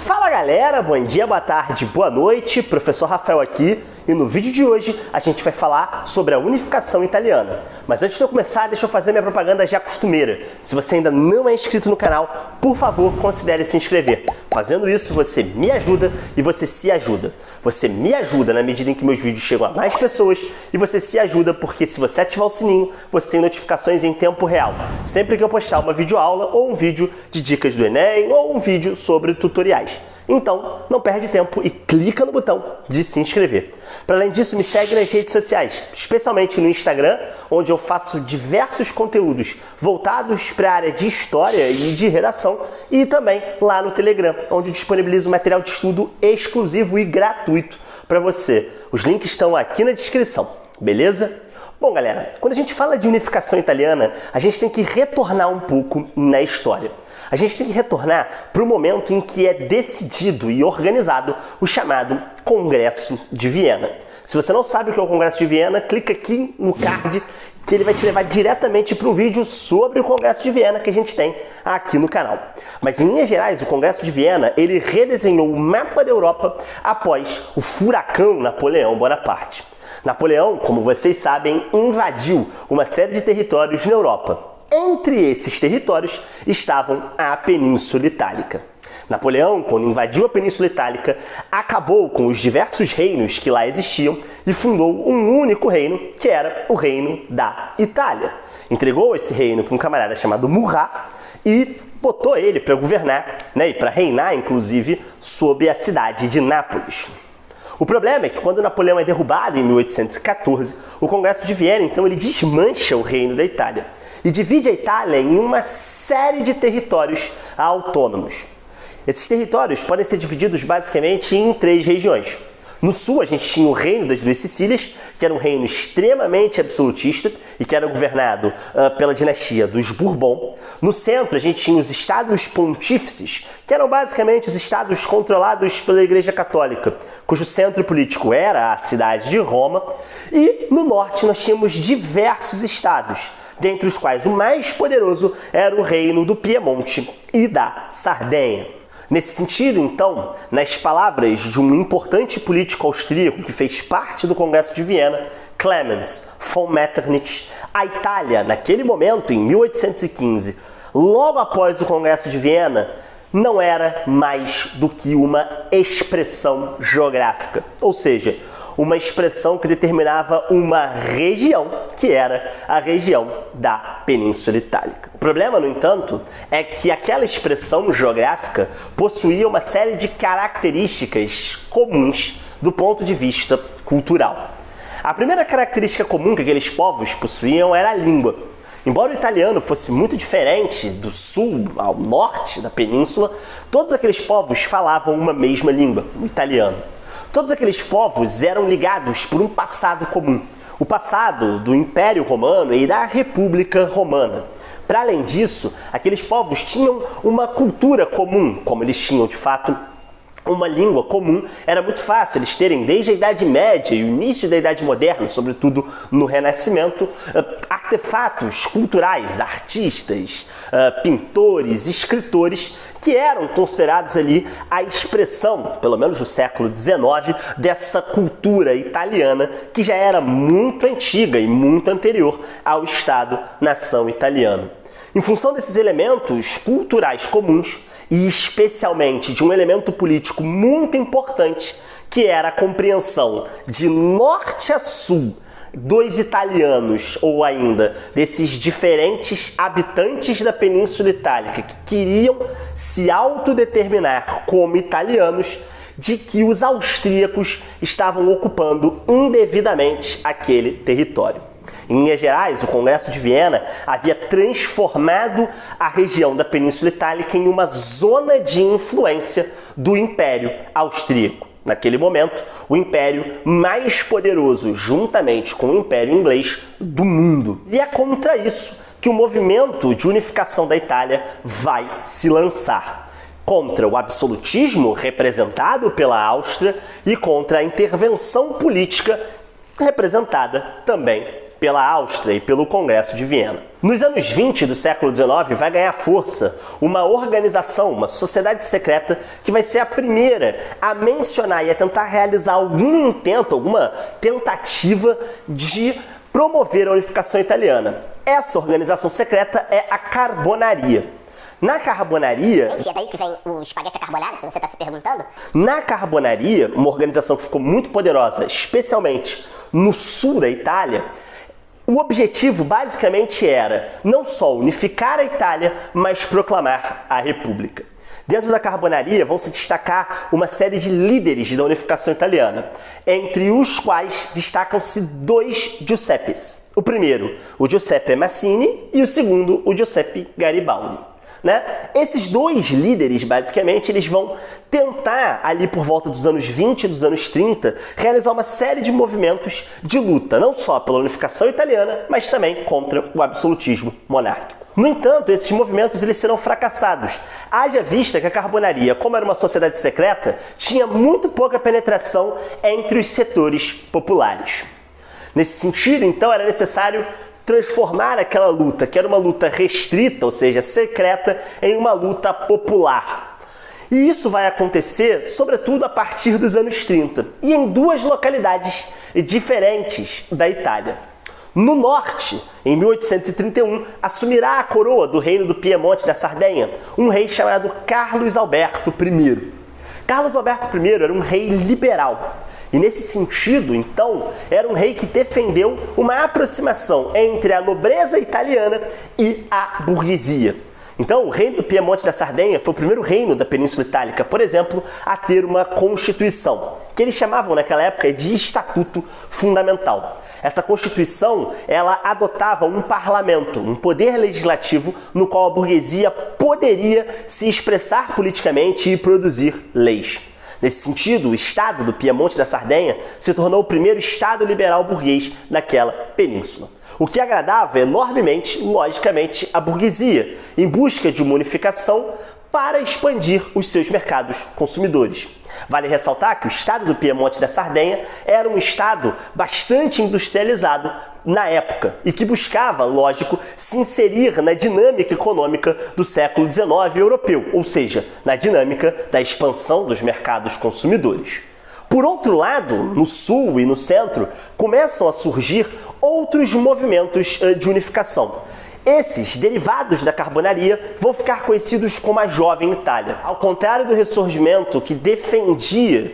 Fala galera, bom dia, boa tarde, boa noite, professor Rafael aqui e no vídeo de hoje a gente vai falar sobre a unificação italiana. Mas antes de eu começar, deixa eu fazer minha propaganda já costumeira. Se você ainda não é inscrito no canal, por favor, considere se inscrever. Fazendo isso, você me ajuda e você se ajuda. Você me ajuda na medida em que meus vídeos chegam a mais pessoas e você se ajuda porque se você ativar o sininho, você tem notificações em tempo real. Sempre que eu postar uma videoaula ou um vídeo de dicas do Enem ou um vídeo sobre tutoriais. Então, não perde tempo e clica no botão de se inscrever. Para além disso, me segue nas redes sociais, especialmente no Instagram, onde eu faço diversos conteúdos voltados para a área de história e de redação, e também lá no Telegram, onde eu disponibilizo material de estudo exclusivo e gratuito para você. Os links estão aqui na descrição, beleza? Bom, galera, quando a gente fala de unificação italiana, a gente tem que retornar um pouco na história. A gente tem que retornar para o momento em que é decidido e organizado o chamado Congresso de Viena. Se você não sabe o que é o Congresso de Viena, clica aqui no card que ele vai te levar diretamente para um vídeo sobre o Congresso de Viena que a gente tem aqui no canal. Mas em linhas gerais, o Congresso de Viena ele redesenhou o mapa da Europa após o furacão Napoleão Bonaparte. Napoleão, como vocês sabem, invadiu uma série de territórios na Europa. Entre esses territórios estavam a Península Itálica. Napoleão, quando invadiu a Península Itálica, acabou com os diversos reinos que lá existiam e fundou um único reino, que era o Reino da Itália. Entregou esse reino para um camarada chamado Murat e botou ele para governar, e para reinar, inclusive, sobre a cidade de Nápoles. O problema é que quando Napoleão é derrubado em 1814, o Congresso de Viena, então, ele desmancha o Reino da Itália e divide a Itália em uma série de territórios autônomos. Esses territórios podem ser divididos basicamente em 3 regiões. No sul a gente tinha o Reino das Duas Sicílias, que era um reino extremamente absolutista e que era governado pela dinastia dos Bourbon. No centro a gente tinha os Estados Pontífices, que eram basicamente os estados controlados pela Igreja Católica, cujo centro político era a cidade de Roma. E no norte nós tínhamos diversos estados, dentre os quais o mais poderoso era o reino do Piemonte e da Sardenha. Nesse sentido, então, nas palavras de um importante político austríaco que fez parte do Congresso de Viena, Clemens von Metternich, a Itália, naquele momento, em 1815, logo após o Congresso de Viena, não era mais do que uma expressão geográfica, ou seja, uma expressão que determinava uma região, que era a região da Península Itálica. O problema, no entanto, é que aquela expressão geográfica possuía uma série de características comuns do ponto de vista cultural. A primeira característica comum que aqueles povos possuíam era a língua. Embora o italiano fosse muito diferente do sul ao norte da península, todos aqueles povos falavam uma mesma língua, o italiano. Todos aqueles povos eram ligados por um passado comum, o passado do Império Romano e da República Romana. Para além disso, aqueles povos tinham uma cultura comum, como eles tinham de fato uma língua comum. Era muito fácil eles terem desde a Idade Média e o início da Idade Moderna, sobretudo no Renascimento, artefatos culturais, artistas, pintores, escritores, que eram considerados ali a expressão, pelo menos no século XIX, dessa cultura italiana que já era muito antiga e muito anterior ao Estado-nação italiano. Em função desses elementos culturais comuns, e especialmente de um elemento político muito importante, que era a compreensão de norte a sul dos italianos, ou ainda desses diferentes habitantes da Península Itálica que queriam se autodeterminar como italianos, de que os austríacos estavam ocupando indevidamente aquele território. Em linhas gerais, o Congresso de Viena havia transformado a região da Península Itálica em uma zona de influência do Império Austríaco. Naquele momento, o império mais poderoso, juntamente com o Império Inglês, do mundo. E é contra isso que o movimento de unificação da Itália vai se lançar. Contra o absolutismo representado pela Áustria e contra a intervenção política representada também pela Áustria e pelo Congresso de Viena. Nos anos 20 do século XIX vai ganhar força uma organização, uma sociedade secreta que vai ser a primeira a mencionar e a tentar realizar algum intento, alguma tentativa de promover a unificação italiana. Essa organização secreta é a Carbonaria. Na Carbonaria... Gente, é daí que vem o espaguete à carbonara, se você está se perguntando? Na Carbonaria, uma organização que ficou muito poderosa, especialmente no sul da Itália, o objetivo basicamente era não só unificar a Itália, mas proclamar a República. Dentro da Carbonaria vão se destacar uma série de líderes da unificação italiana, entre os quais destacam-se dois Giuseppes. O primeiro, o Giuseppe Mazzini, e o segundo, o Giuseppe Garibaldi. Esses dois líderes, basicamente, eles vão tentar, ali por volta dos anos 20 e dos anos 30, realizar uma série de movimentos de luta, não só pela unificação italiana, mas também contra o absolutismo monárquico. No entanto, esses movimentos eles serão fracassados, haja vista que a Carbonaria, como era uma sociedade secreta, tinha muito pouca penetração entre os setores populares. Nesse sentido, então, era necessário transformar aquela luta, que era uma luta restrita, ou seja, secreta, em uma luta popular. E isso vai acontecer, sobretudo, a partir dos anos 30, e em duas localidades diferentes da Itália. No norte, em 1831, assumirá a coroa do reino do Piemonte da Sardenha um rei chamado Carlos Alberto I. Carlos Alberto I era um rei liberal. E nesse sentido, então, era um rei que defendeu uma aproximação entre a nobreza italiana e a burguesia. Então, o reino do Piemonte da Sardenha foi o primeiro reino da Península Itálica, por exemplo, a ter uma constituição, que eles chamavam naquela época de Estatuto Fundamental. Essa Constituição, ela adotava um parlamento, um poder legislativo no qual a burguesia poderia se expressar politicamente e produzir leis. Nesse sentido, o Estado do Piemonte da Sardenha se tornou o primeiro Estado liberal burguês naquela península. O que agradava enormemente, logicamente, a burguesia, em busca de uma unificação para expandir os seus mercados consumidores. Vale ressaltar que o Estado do Piemonte da Sardenha era um Estado bastante industrializado na época e que buscava, lógico, se inserir na dinâmica econômica do século XIX europeu, ou seja, na dinâmica da expansão dos mercados consumidores. Por outro lado, no sul e no centro, começam a surgir outros movimentos de unificação. Esses, derivados da Carbonaria, vão ficar conhecidos como a Jovem Itália. Ao contrário do Ressurgimento, que defendia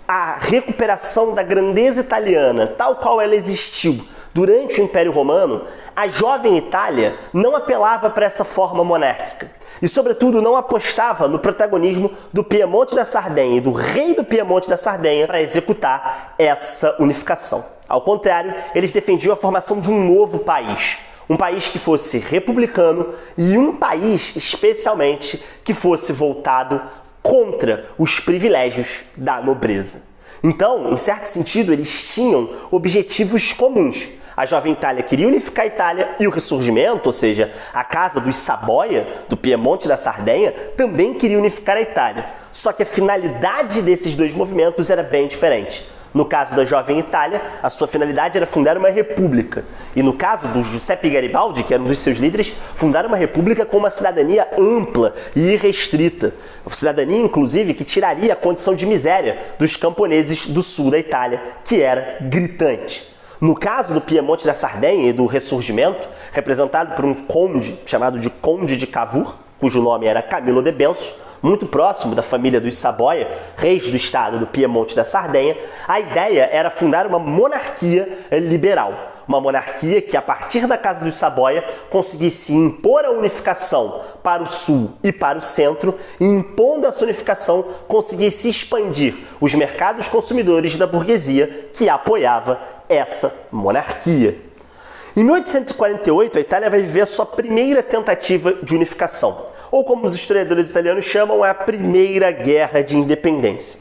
a recuperação da grandeza italiana, tal qual ela existiu durante o Império Romano, a Jovem Itália não apelava para essa forma monárquica. E, sobretudo, não apostava no protagonismo do Piemonte da Sardenha e do rei do Piemonte da Sardenha para executar essa unificação. Ao contrário, eles defendiam a formação de um novo país. Um país que fosse republicano e um país, especialmente, que fosse voltado contra os privilégios da nobreza. Então, em certo sentido, eles tinham objetivos comuns. A Jovem Itália queria unificar a Itália e o Ressurgimento, ou seja, a casa dos Saboia, do Piemonte da Sardenha, também queria unificar a Itália. Só que a finalidade desses dois movimentos era bem diferente. No caso da Jovem Itália, a sua finalidade era fundar uma república. E no caso do Giuseppe Garibaldi, que era um dos seus líderes, fundar uma república com uma cidadania ampla e irrestrita. Uma cidadania, inclusive, que tiraria a condição de miséria dos camponeses do sul da Itália, que era gritante. No caso do Piemonte da Sardenha e do Ressurgimento, representado por um conde chamado de Conde de Cavour, cujo nome era Camillo de Benso, muito próximo da família dos Saboia, reis do estado do Piemonte da Sardenha, a ideia era fundar uma monarquia liberal. Uma monarquia que, a partir da Casa dos Saboia, conseguisse impor a unificação para o sul e para o centro, e, impondo essa unificação, conseguisse expandir os mercados consumidores da burguesia que apoiava essa monarquia. Em 1848, a Itália vai viver a sua primeira tentativa de unificação, ou como os historiadores italianos chamam, a Primeira Guerra de Independência.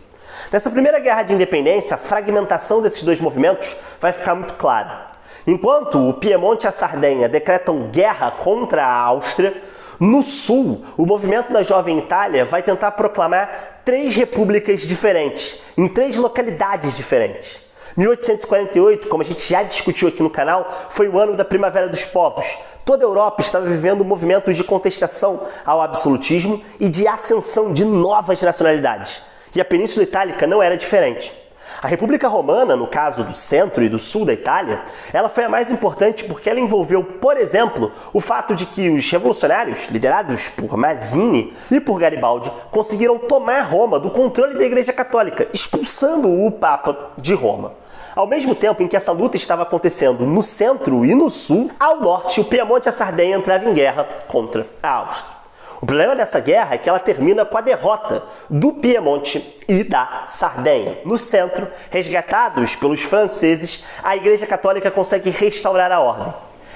Nessa Primeira Guerra de Independência, a fragmentação desses dois movimentos vai ficar muito clara. Enquanto o Piemonte e a Sardenha decretam guerra contra a Áustria, no sul, o movimento da Jovem Itália vai tentar proclamar 3 repúblicas diferentes, em 3 localidades diferentes. 1848, como a gente já discutiu aqui no canal, foi o ano da Primavera dos Povos. Toda a Europa estava vivendo movimentos de contestação ao absolutismo e de ascensão de novas nacionalidades. E a Península Itálica não era diferente. A República Romana, no caso do centro e do sul da Itália, ela foi a mais importante porque ela envolveu, por exemplo, o fato de que os revolucionários, liderados por Mazzini e por Garibaldi, conseguiram tomar Roma do controle da Igreja Católica, expulsando o Papa de Roma. Ao mesmo tempo em que essa luta estava acontecendo no centro e no sul, ao norte, o Piemonte e a Sardenha entravam em guerra contra a Áustria. O problema dessa guerra é que ela termina com a derrota do Piemonte e da Sardenha. No centro, resgatados pelos franceses, a Igreja Católica consegue restaurar a ordem.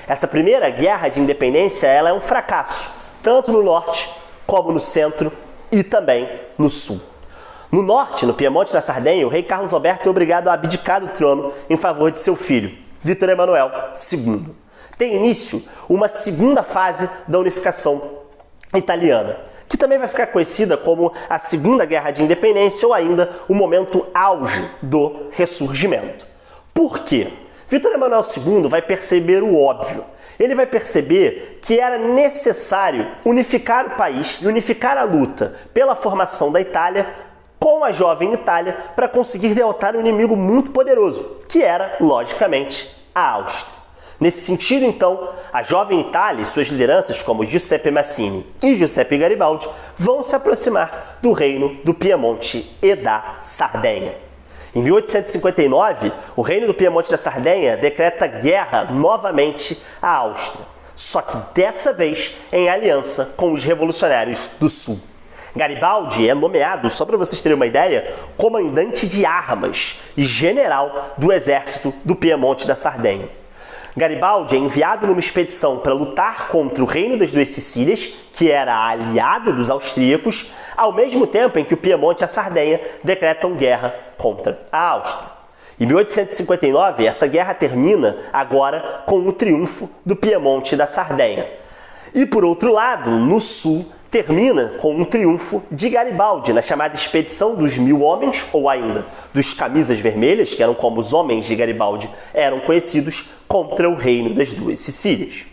Essa primeira guerra de independência ela é um fracasso, tanto no norte como no centro e também no sul. No norte, no Piemonte e na Sardenha, o rei Carlos Alberto é obrigado a abdicar do trono em favor de seu filho, Vítor Emanuel II. Tem início uma segunda fase da unificação italiana, que também vai ficar conhecida como a Segunda Guerra de Independência ou ainda o momento auge do Ressurgimento. Por quê? Vítor Emanuel II vai perceber o óbvio. Ele vai perceber que era necessário unificar o país e unificar a luta pela formação da Itália com a jovem Itália para conseguir derrotar um inimigo muito poderoso, que era, logicamente, a Áustria. Nesse sentido, então, a jovem Itália e suas lideranças, como Giuseppe Mazzini e Giuseppe Garibaldi, vão se aproximar do reino do Piemonte e da Sardenha. Em 1859, o reino do Piemonte e da Sardenha decreta guerra novamente à Áustria, só que dessa vez em aliança com os revolucionários do Sul. Garibaldi é nomeado, só para vocês terem uma ideia, comandante de armas e general do exército do Piemonte e da Sardenha. Garibaldi é enviado numa expedição para lutar contra o Reino das Duas Sicílias, que era aliado dos austríacos, ao mesmo tempo em que o Piemonte e a Sardenha decretam guerra contra a Áustria. Em 1859, essa guerra termina agora com o triunfo do Piemonte e da Sardenha. E por outro lado, no sul, termina com um triunfo de Garibaldi na chamada Expedição dos 1000 Homens, ou ainda dos Camisas Vermelhas, que eram como os homens de Garibaldi eram conhecidos, contra o Reino das Duas Sicílias.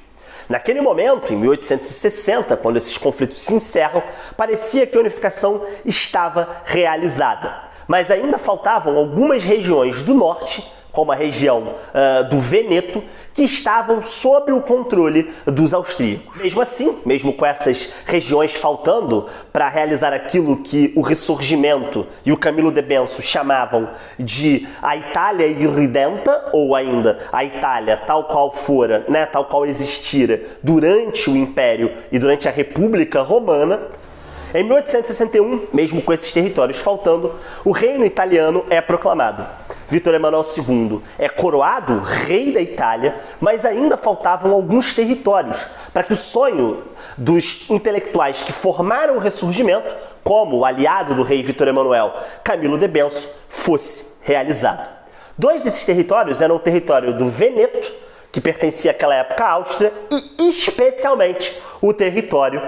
Naquele momento, em 1860, quando esses conflitos se encerram, parecia que a unificação estava realizada, mas ainda faltavam algumas regiões do norte, como a região do Veneto, que estavam sob o controle dos austríacos. Mesmo assim, mesmo com essas regiões faltando para realizar aquilo que o Ressurgimento e o Camilo de Benso chamavam de a Itália irredenta, ou ainda a Itália tal qual fora, tal qual existira durante o Império e durante a República Romana, em 1861, mesmo com esses territórios faltando, o reino italiano é proclamado. Vítor Emanuel II é coroado rei da Itália, mas ainda faltavam alguns territórios para que o sonho dos intelectuais que formaram o Ressurgimento, como o aliado do rei Vítor Emanuel, Camilo de Benso, fosse realizado. Dois desses territórios eram o território do Veneto, que pertencia àquela época à Áustria, e especialmente o território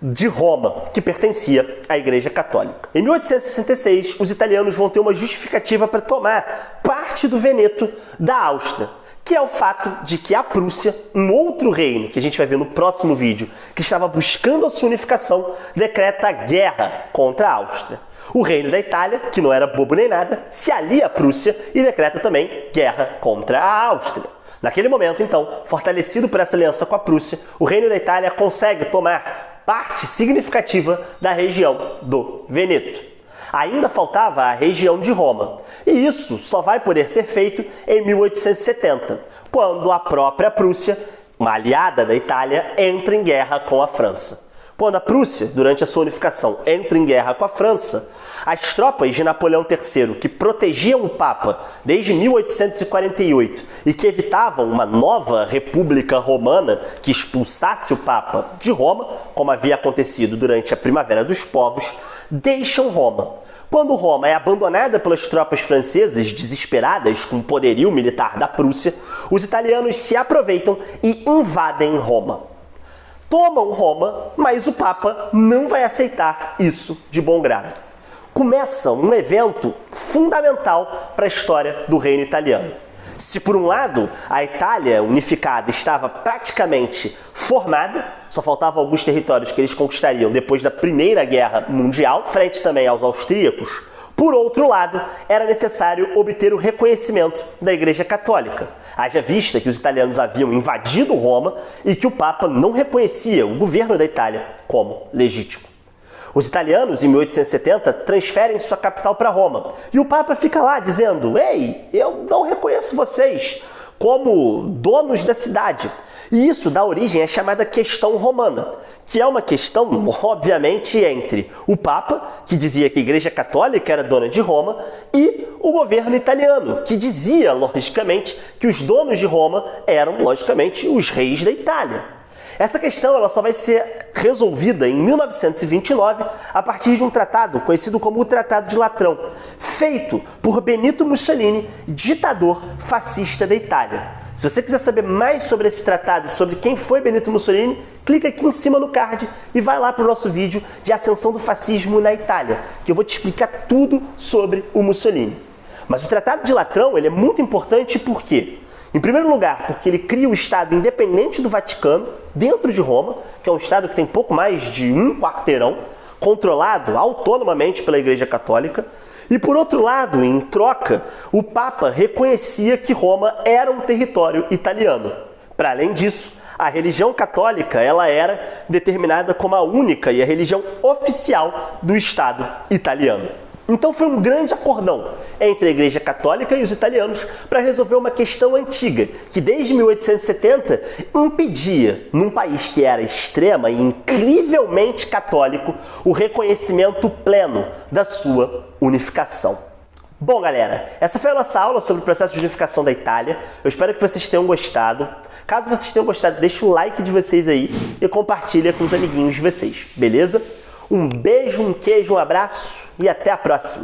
de Roma, que pertencia à Igreja Católica. Em 1866, os italianos vão ter uma justificativa para tomar parte do Veneto da Áustria, que é o fato de que a Prússia, um outro reino, que a gente vai ver no próximo vídeo, que estava buscando a sua unificação, decreta guerra contra a Áustria. O reino da Itália, que não era bobo nem nada, se alia à Prússia e decreta também guerra contra a Áustria. Naquele momento, então, fortalecido por essa aliança com a Prússia, o reino da Itália consegue tomar parte significativa da região do Veneto. Ainda faltava a região de Roma, e isso só vai poder ser feito em 1870, quando a própria Prússia, uma aliada da Itália, entra em guerra com a França. Quando a Prússia, durante a sua unificação, entra em guerra com a França, as tropas de Napoleão III, que protegiam o Papa desde 1848 e que evitavam uma nova república romana que expulsasse o Papa de Roma, como havia acontecido durante a Primavera dos Povos, deixam Roma. Quando Roma é abandonada pelas tropas francesas, desesperadas com o poderio militar da Prússia, os italianos se aproveitam e invadem Roma. Tomam Roma, mas o Papa não vai aceitar isso de bom grado. começa um evento fundamental para a história do reino italiano. Se por um lado a Itália unificada estava praticamente formada, só faltavam alguns territórios que eles conquistariam depois da Primeira Guerra Mundial, frente também aos austríacos, por outro lado, era necessário obter o reconhecimento da Igreja Católica. Haja vista que os italianos haviam invadido Roma e que o Papa não reconhecia o governo da Itália como legítimo. Os italianos, em 1870, transferem sua capital para Roma. E o Papa fica lá dizendo: "Ei, eu não reconheço vocês como donos da cidade." E isso dá origem à chamada questão romana, que é uma questão, obviamente, entre o Papa, que dizia que a Igreja Católica era dona de Roma, e o governo italiano, que dizia, logicamente, que os donos de Roma eram, logicamente, os reis da Itália. Essa questão ela só vai ser resolvida em 1929 a partir de um tratado conhecido como o Tratado de Latrão, feito por Benito Mussolini, ditador fascista da Itália. Se você quiser saber mais sobre esse tratado, sobre quem foi Benito Mussolini, clica aqui em cima no card e vai lá para o nosso vídeo de ascensão do fascismo na Itália, que eu vou te explicar tudo sobre o Mussolini. Mas o Tratado de Latrão ele é muito importante por quê? Em primeiro lugar, porque ele cria o Estado independente do Vaticano, dentro de Roma, que é um Estado que tem pouco mais de um quarteirão, controlado autonomamente pela Igreja Católica. E por outro lado, em troca, o Papa reconhecia que Roma era um território italiano. Para além disso, a religião católica ela era determinada como a única e a religião oficial do Estado italiano. Então foi um grande acordão entre a Igreja Católica e os italianos para resolver uma questão antiga, que desde 1870 impedia, num país que era extrema e incrivelmente católico, o reconhecimento pleno da sua unificação. Bom, galera, essa foi a nossa aula sobre o processo de unificação da Itália. Eu espero que vocês tenham gostado. Caso vocês tenham gostado, deixa o like de vocês aí e compartilha com os amiguinhos de vocês, beleza? Um beijo, um queijo, um abraço e até a próxima!